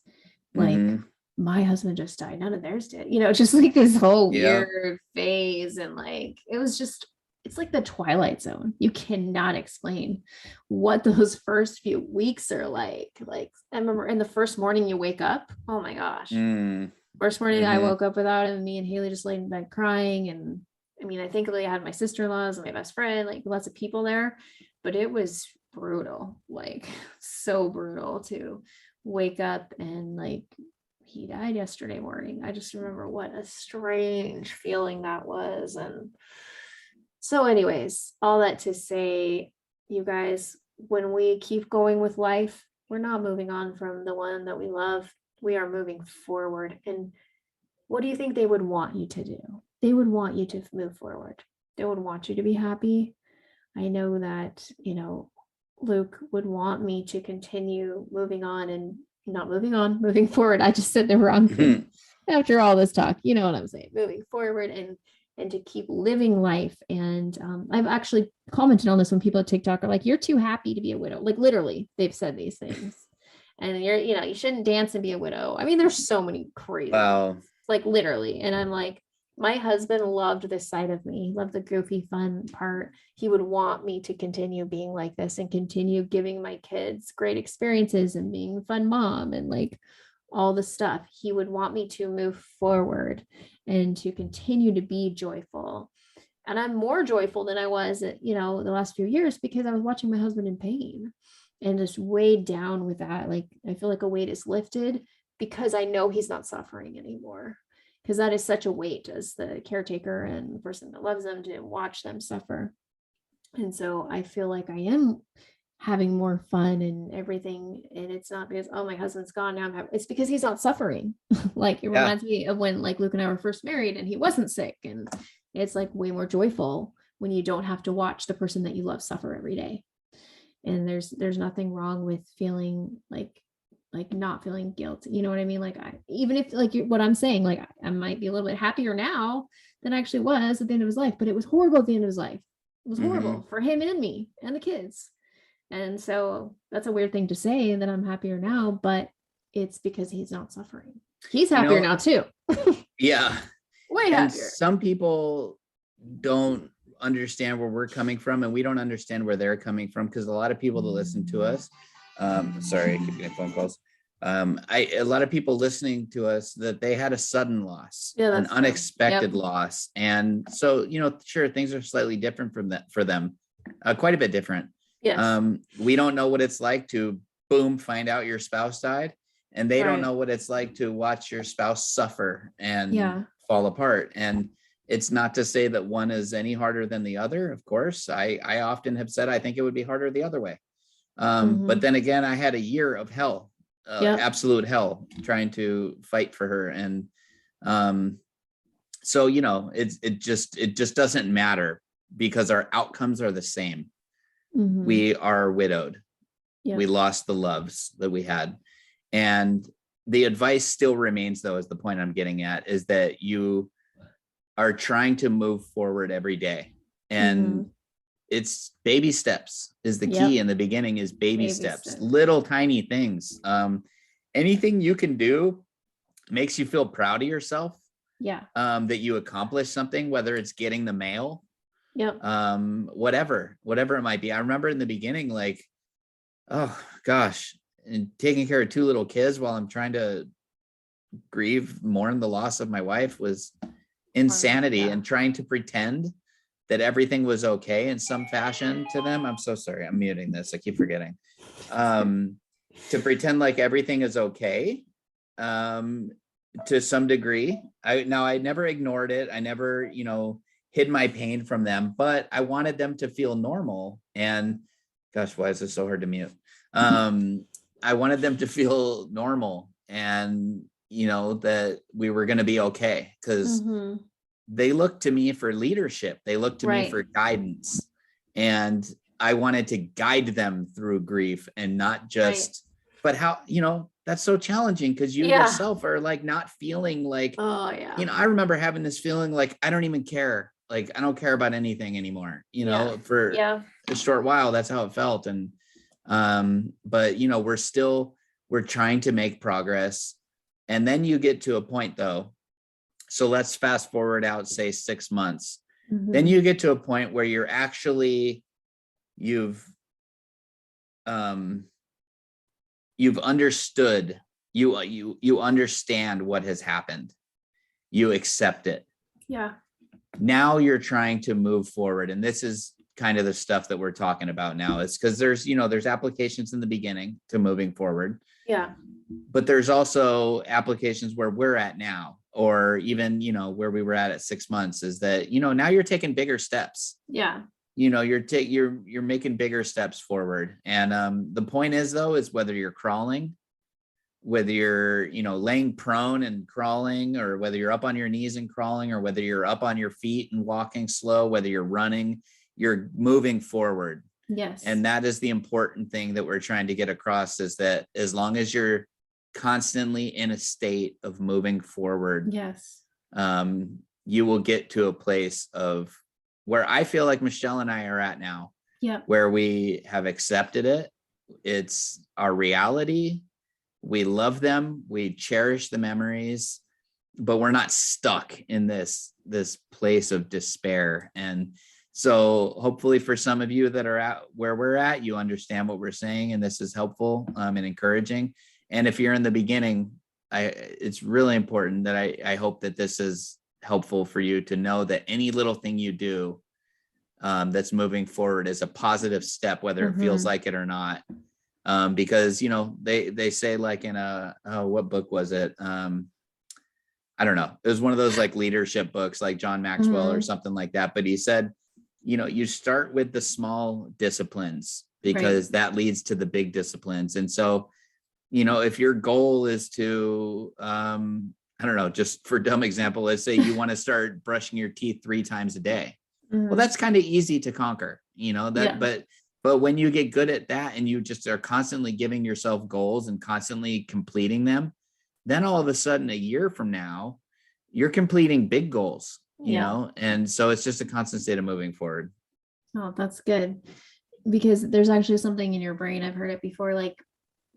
Like my husband just died, none of theirs did, just like this whole weird phase. And like, it was just it's like the Twilight Zone. You cannot explain what those first few weeks are like. Like I remember in the first morning you wake up. Oh my gosh. Mm, First morning I mhm. woke up without him, me and Haley just laid in bed crying. And I mean, I think I had my sister-in-laws and my best friend, like lots of people there, but it was brutal, like so brutal to wake up and like he died yesterday morning. I just remember what a strange feeling that was. And so, anyways, all that to say, you guys, when we keep going with life, we're not moving on from the one that we love. We are moving forward. And what do you think they would want you to do? They would want you to move forward. They would want you to be happy. I know that, Luke would want me to continue moving on and not moving on, moving forward. I just said the wrong thing after all this talk. You know what I'm saying? Moving forward and to keep living life. And I've actually commented on this when people at TikTok are like, "You're too happy to be a widow." Like literally, they've said these things. And you shouldn't dance and be a widow. I mean, there's so many crazy Wow. like literally. And I'm like, my husband loved this side of me, loved the goofy, fun part. He would want me to continue being like this and continue giving my kids great experiences and being a fun mom and like all the stuff. He would want me to move forward and to continue to be joyful. And I'm more joyful than I was the last few years because I was watching my husband in pain and just weighed down with that. Like I feel like a weight is lifted because I know he's not suffering anymore. Because that is such a weight as the caretaker and the person that loves them to watch them suffer. And so I feel like I am having more fun and everything. And it's not because, oh, my husband's gone now. It's because he's not suffering. Like it Yeah. reminds me of when like Luke and I were first married and he wasn't sick. And it's like way more joyful when you don't have to watch the person that you love suffer every day. And there's nothing wrong with feeling like not feeling guilt. You know what I mean? Like even if like what I'm saying, like I might be a little bit happier now than I actually was at the end of his life, but it was horrible at the end of his life. It was horrible for him and me and the kids. And so that's a weird thing to say that I'm happier now, but it's because he's not suffering. He's happier now too. Yeah. Way And happier. some people don't understand where we're coming from, and we don't understand where they're coming from, because a lot of people that listen to us, sorry, I keep getting phone calls. A lot of people listening to us that they had a sudden loss, an unexpected loss. And so, sure, things are slightly different from that for them, quite a bit different. Yes. We don't know what it's like to boom, find out your spouse died, and they don't know what it's like to watch your spouse suffer and fall apart. And it's not to say that one is any harder than the other. Of course, I often have said I think it would be harder the other way. But then again, I had a year of hell, absolute hell, trying to fight for her. And so, it just doesn't matter because our outcomes are the same. We are widowed. We lost the loves that we had. And the advice still remains, though, is the point I'm getting at, is that you are trying to move forward every day. And it's baby steps is the key in the beginning, is baby steps, little tiny things. Anything you can do makes you feel proud of yourself. That you accomplished something, whether it's getting the mail, whatever it might be. I remember in the beginning, like, oh gosh, and taking care of 2 little kids while I'm trying to mourn the loss of my wife was insanity. And trying to pretend that everything was okay in some fashion to them. I'm so sorry, I'm muting this, I keep forgetting. To pretend like everything is okay, to some degree. I never ignored it. I never, hid my pain from them, but I wanted them to feel normal. And gosh, why is this so hard to mute? I wanted them to feel normal and, that we were going to be okay, because they looked to me for leadership. They looked to me for guidance. And I wanted to guide them through grief and not just, but how, that's so challenging because you yourself are like not feeling like, I remember having this feeling like, I don't even care. Like, I don't care about anything anymore, for a short while, that's how it felt. And, but we're trying to make progress. And then you get to a point though. So let's fast forward out, say 6 months. Then you get to a point where you're actually, you've understood, you understand what has happened. You accept it. Yeah. Now you're trying to move forward. And this is kind of the stuff that we're talking about now. It's because there's applications in the beginning to moving forward. Yeah. But there's also applications where we're at now, or even, where we were at 6 months, is that, now you're taking bigger steps. Yeah. You're making bigger steps forward. And the point is, though, is whether you're crawling, whether you're, laying prone and crawling, or whether you're up on your knees and crawling, or whether you're up on your feet and walking slow, whether you're running, you're moving forward. Yes. And that is the important thing that we're trying to get across, is that as long as you're constantly in a state of moving forward, yes, you will get to a place of where I feel like Michelle and I are at now, where we have accepted it. It's our reality. We love them. We cherish the memories, but we're not stuck in this place of despair. And so hopefully for some of you that are at where we're at, you understand what we're saying, and this is helpful and encouraging. And if you're in the beginning, it's really important that I hope that this is helpful for you to know that any little thing you do that's moving forward is a positive step, whether it feels like it or not. Because, they say, like in what book was it? I don't know. It was one of those like leadership books, like John Maxwell or something like that. But he said, you start with the small disciplines, because that leads to the big disciplines. And so, if your goal is to, I don't know, just for dumb example, let's say you want to start brushing your teeth 3 times a day. Well, that's kind of easy to conquer, but when you get good at that, and you just are constantly giving yourself goals and constantly completing them, then all of a sudden, a year from now, you're completing big goals, and so it's just a constant state of moving forward. Oh, that's good. Because there's actually something in your brain, I've heard it before, like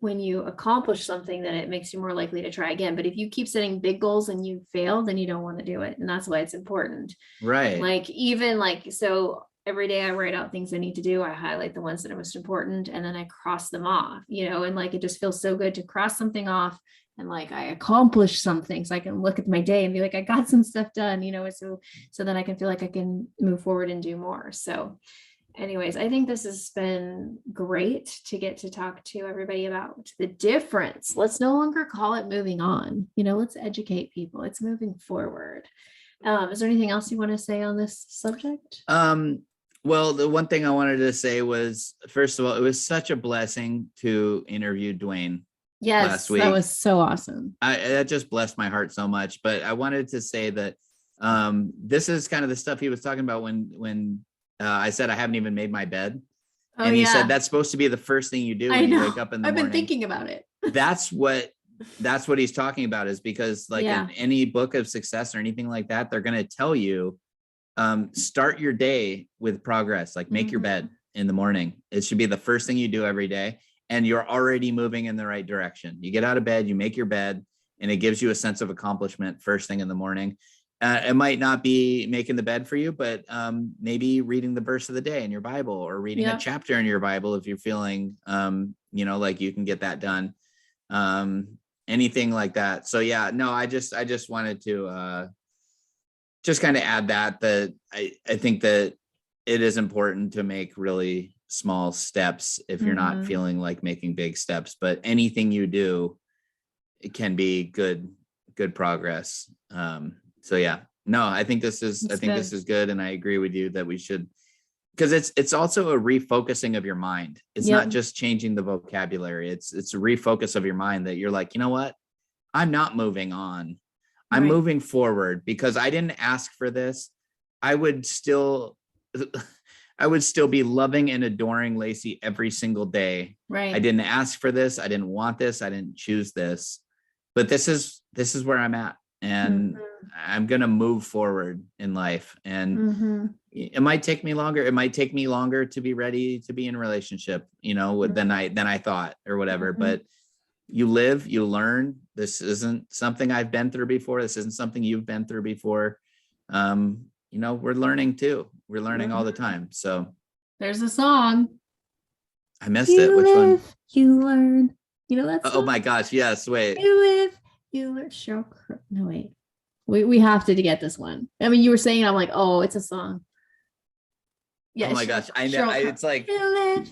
when you accomplish something, that it makes you more likely to try again. But if you keep setting big goals and you fail, then you don't want to do it. And that's why it's important. Right. Like even like, so every day I write out things I need to do. I highlight the ones that are most important, and then I cross them off, and like, it just feels so good to cross something off, and like I accomplished something, so I can look at my day and be like, I got some stuff done, so then I can feel like I can move forward and do more. So anyways, I think this has been great to get to talk to everybody about the difference. Let's no longer call it moving on. Let's educate people. It's moving forward. Is there anything else you want to say on this subject? Well, the one thing I wanted to say was, first of all, it was such a blessing to interview Dwayne. Yes, last week. That was so awesome. That just blessed my heart so much. But I wanted to say that this is kind of the stuff he was talking about when I said I haven't even made my bed. And he said that's supposed to be the first thing you do when you wake up in the morning. I've been thinking about it. That's what he's talking about, is because like in any book of success or anything like that, they're going to tell you, start your day with progress, like make your bed in the morning. It should be the first thing you do every day. And you're already moving in the right direction. You get out of bed, you make your bed, and it gives you a sense of accomplishment first thing in the morning. It might not be making the bed for you, but maybe reading the verse of the day in your Bible, or reading a chapter in your Bible if you're feeling, like you can get that done. Anything like that. So I just wanted to just kind of add that I think that it is important to make really small steps if you're not feeling like making big steps, but anything you do, it can be good progress. I think this is good. And I agree with you that we should, because it's also a refocusing of your mind. It's not just changing the vocabulary. It's a refocus of your mind, that you're like, you know what? I'm not moving on. I'm moving forward, because I didn't ask for this. I would still be loving and adoring Lacey every single day. Right. I didn't ask for this. I didn't want this. I didn't choose this, but this is where I'm at, and I'm going to move forward in life. And it might take me longer. It might take me longer to be ready to be in a relationship, than I thought or whatever, but you live, you learn. This isn't something I've been through before. This isn't something you've been through before. we're learning too. We're learning all the time. So There's a song. I missed it. Which one? You learn. You know that song? Oh my gosh. Yes. Wait. You live, you learn. No, wait. We have to get this one. I mean, you were saying, I'm like, oh, it's a song. Yeah. Oh my gosh. I know. It's like, you live.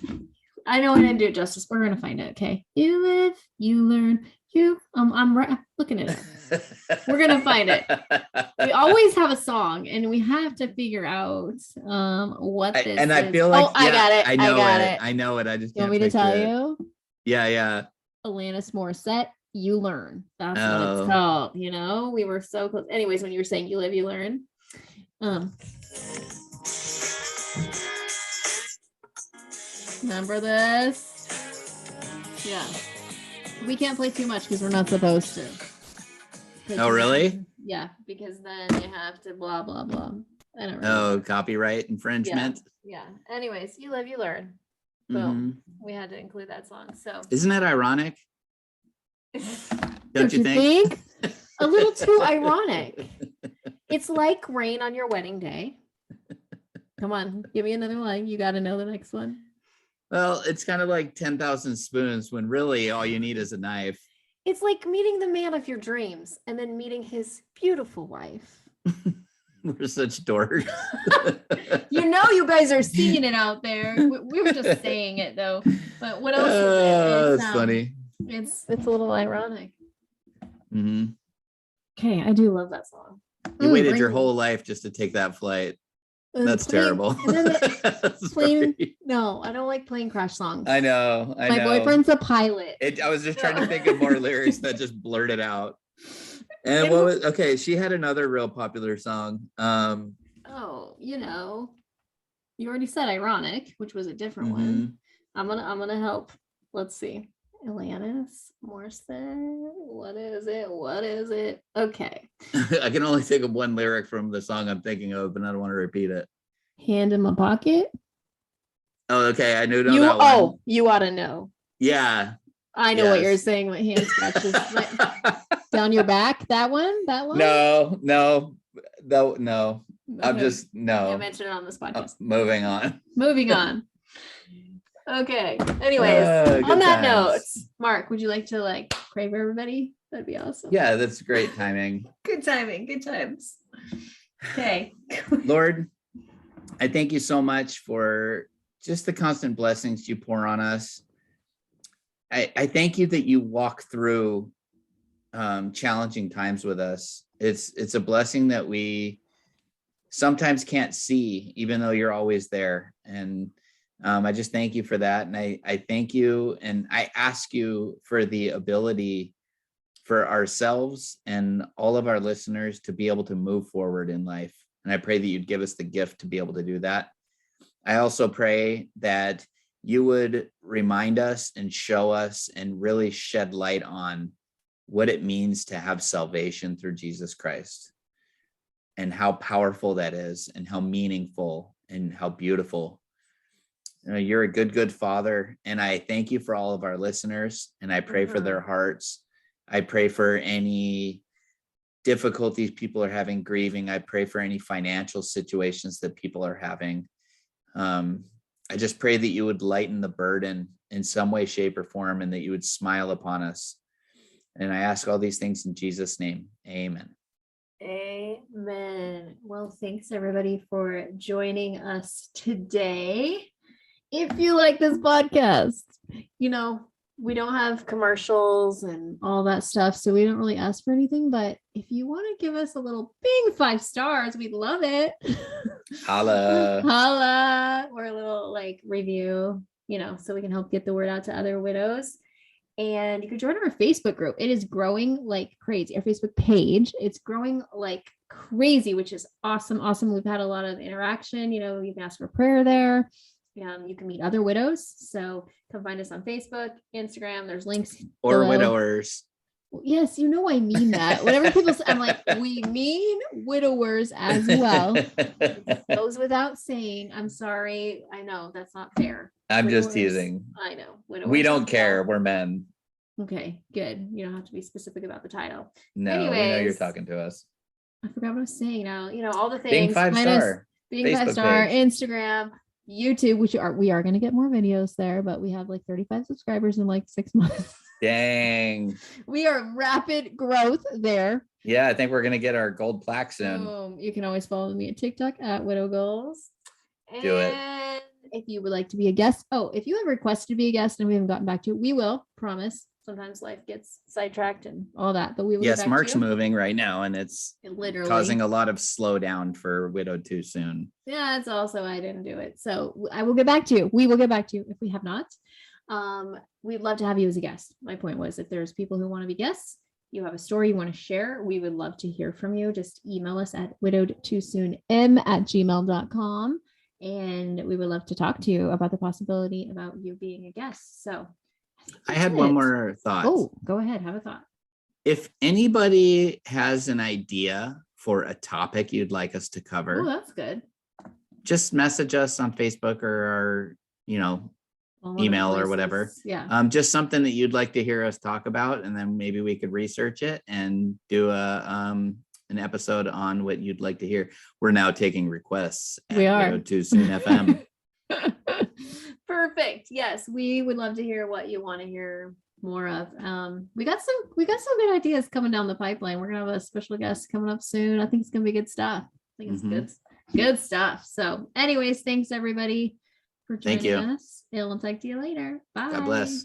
I know I didn't do it justice. We're gonna find it. Okay. You live, you learn. I'm looking at it. We're gonna find it. We always have a song, and we have to figure out what this and is. I feel like I got it. I know it. I know it. I just You can't want me to tell it. you? Yeah. Alanis Morissette, You Learn. That's what it's called. We were so close. Anyways, when you were saying you live, you learn. Remember this? Yeah. We can't play too much because we're not supposed to. Oh, really? Yeah, because then you have to blah, blah, blah. I don't know. Copyright infringement. Yeah. Anyways, you live, you learn. Boom. We had to include that song. So isn't that ironic? Don't you think? A little too ironic. It's like rain on your wedding day. Come on, give me another line. You got to know the next one. Well, it's kind of like 10,000 spoons when really all you need is a knife. It's like meeting the man of your dreams and then meeting his beautiful wife. We're such dorks. You guys are seeing it out there. We were just saying it though. But what else is it? That's funny. It's a little ironic. Mm-hmm. Okay, I do love that song. You waited your whole life just to take that flight. That's terrible. No, I don't like plane crash songs. I know. My boyfriend's a pilot. I was just trying to think of more lyrics that just blurted out. And what was okay? She had another real popular song. You already said ironic, which was a different one. I'm gonna help. Let's see. Alanis Morissette. What is it? Okay. I can only think of one lyric from the song I'm thinking of, but I don't want to repeat it. Hand in my pocket. Oh, okay. I know that one. Oh, you ought to know. Yeah. I know what you're saying. My hand scratches down your back. That one. No. Okay. I'm just no. I mentioned it on this podcast. Moving on. Okay. Anyways, on that note, Mark, would you like to pray for everybody? That'd be awesome. Yeah, that's great timing. Good timing. Good times. Okay. Lord, I thank you so much for just the constant blessings you pour on us. I thank you that you walk through challenging times with us. It's a blessing that we sometimes can't see, even though you're always there. And I just thank you for that. And I thank you. And I ask you for the ability for ourselves and all of our listeners to be able to move forward in life. And I pray that you'd give us the gift to be able to do that. I also pray that you would remind us and show us and really shed light on what it means to have salvation through Jesus Christ and how powerful that is and how meaningful and how beautiful. You're a good father. And I thank you for all of our listeners. And I pray for their hearts. I pray for any difficulties people are having grieving. I pray for any financial situations that people are having. I just pray that you would lighten the burden in some way, shape, or form, and that you would smile upon us. And I ask all these things in Jesus' name. Amen. Amen. Well, thanks everybody for joining us today. If you like this podcast, we don't have commercials and all that stuff, so we don't really ask for anything. But if you want to give us a little big 5 stars, we'd love it. Holla, or a little review, so we can help get the word out to other widows. And you can join our Facebook group. It is growing like crazy. Our Facebook page, it's growing like crazy, which is awesome. We've had a lot of interaction. You can ask for prayer there. You can meet other widows. So come find us on Facebook, Instagram. There's links. Or below. widowers. Yes, I mean that. Whatever people say, I'm like, we mean widowers as well. It goes without saying. I'm sorry. I know that's not fair. I'm widowers, just teasing. I know. We don't care. We're men. Okay, good. You don't have to be specific about the title. No, we know you're talking to us. I forgot what I was saying now. All the Being things. 5-star. Being Facebook 5-star, page. Instagram, YouTube, which we are going to get more videos there, but we have like 35 subscribers in like 6 months. Dang. We are rapid growth there. Yeah, I think we're gonna get our gold plaque soon. You can always follow me at TikTok at Widow Goals. Do it. And if you would like to be a guest, if you have requested to be a guest and we haven't gotten back to you, we will, promise. Sometimes life gets sidetracked and all that, but we will. Yes, Mark's moving right now, and it's literally causing a lot of slowdown for Widowed Too Soon. Yeah, it's also I didn't do it, so I will get back to you. We will get back to you if we have not. We'd love to have you as a guest. My point was, if there's people who want to be guests, you have a story you want to share, we would love to hear from you. Just email us at widowedtoosoonm@gmail.com, and we would love to talk to you about the possibility about you being a guest. So I had one more thought. Oh, go ahead. Have a thought. If anybody has an idea for a topic you'd like us to cover, Oh, that's good. just message us on Facebook or our, email or whatever. Yeah. Just something that you'd like to hear us talk about, and then maybe we could research it and do an episode on what you'd like to hear. We're now taking requests at We are. Widowed Too Soon FM. Perfect. Yes, we would love to hear what you want to hear more of. We got some good ideas coming down the pipeline. We're gonna have a special guest coming up soon. I think it's gonna be good stuff. I think it's good stuff. So anyways, thanks everybody for joining us. I'll talk to you later. Bye. God bless.